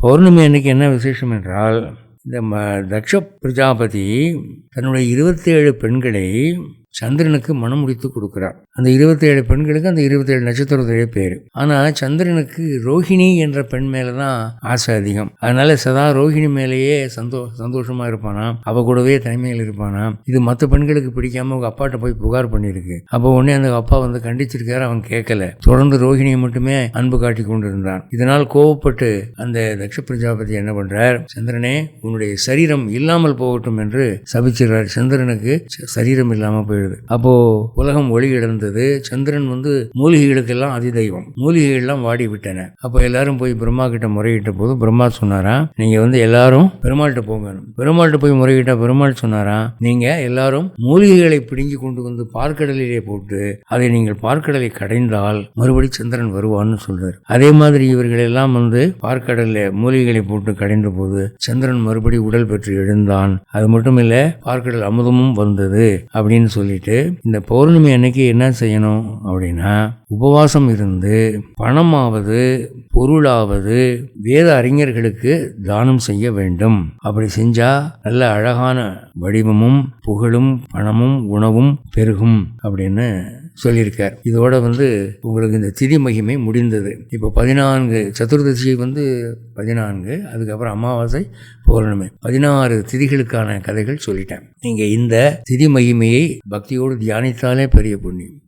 பௌர்ணமி அன்னைக்கு என்ன விசேஷம் என்றால், இந்த தக்ஷ பிரஜாபதி தன்னுடைய 27 பெண்களை சந்திரனுக்கு மனம் முடித்து கொடுக்குறார். அந்த 27 பெண்களுக்கு அந்த 27 நட்சத்திரத்துடைய பேர். ஆனால் சந்திரனுக்கு ரோஹிணி என்ற பெண் மேலே தான் ஆசை அதிகம். அதனால சதா ரோஹிணி மேலேயே சந்தோஷமாக இருப்பானா, அவ கூடவே தனிமையில் இருப்பானா. இது மற்ற பெண்களுக்கு பிடிக்காம அவங்க அப்பாட்ட போய் புகார் பண்ணியிருக்கு. அப்போ உடனே அந்த அப்பா கண்டிச்சிருக்காரு. அவன் கேட்கல. தொடர்ந்து ரோஹிணியை மட்டுமே அன்பு காட்டி கொண்டு இருந்தான். இதனால் கோவப்பட்டு அந்த தக்ஷ பிரஜாபதி என்ன பண்றார், சந்திரனே உன்னுடைய சரீரம் இல்லாமல் போகட்டும் என்று சபிச்சிடுறார். சந்திரனுக்கு சரீரம் இல்லாமல் போயிடுது. அப்போ உலகம் ஒளி இழந்தது. சந்திரன் மூலிகைகளுக்கெல்லாம் அதிதெய்வம். மூலிகைகள்லாம் வாடி விட்டன. அப்போ எல்லாரும் போய் பிரம்மா கிட்ட முறையிட்ட போது பிரம்மா சொன்னாரா, நீங்க எல்லாரும் பெருமாள்கிட்ட போங்க. பெருமாள்கிட்ட போய் முறையிட்ட பெருமாள் சொன்னாரா, நீங்க எல்லாரும் மூலிகைகளை பிடுங்கி கொண்டு வந்து பார்க்கடலிலே போட்டு அதை நீங்கள் பார்க்கடலை கடைந்தால் மறுபடி சந்திரன் வருவான்னு சொல்றாரு. அதே மாதிரி இவர்கள் எல்லாம் பார்க்கடல்ல மூலிகைகளை போட்டு கடைந்த போது சந்திரன் மறுபடி உடல் பெற்று எழுந்தான். அது மட்டும் இல்ல, பார்க்கடல் அமுதமும் வந்தது அப்படின்னு சொல்லிட்டு இந்த பௌர்ணமி அன்னைக்கு என்ன செய்யணும் அப்படின்னா, உபவாசம் இருந்து பணமாவது பொருளாவது வேத அறிஞர்களுக்கு தானம் செய்ய வேண்டும். அப்படி செஞ்சா நல்ல அழகான வடிவமும் புகழும் பணமும் உணவும் பெருகும் அப்படின்னு சொல்லியிருக்கார். இதோட உங்களுக்கு இந்த திதி மகிமை முடிந்தது. இப்போ 14 சதுர்தசி 14, அதுக்கப்புறம் அமாவாசை, பௌர்ணமி, 16 திதிகளுக்கான கதைகள் சொல்லிட்டேன். நீங்க இந்த திதி மகிமையை பக்தியோடு தியானித்தாலே பெரிய புண்ணியம்.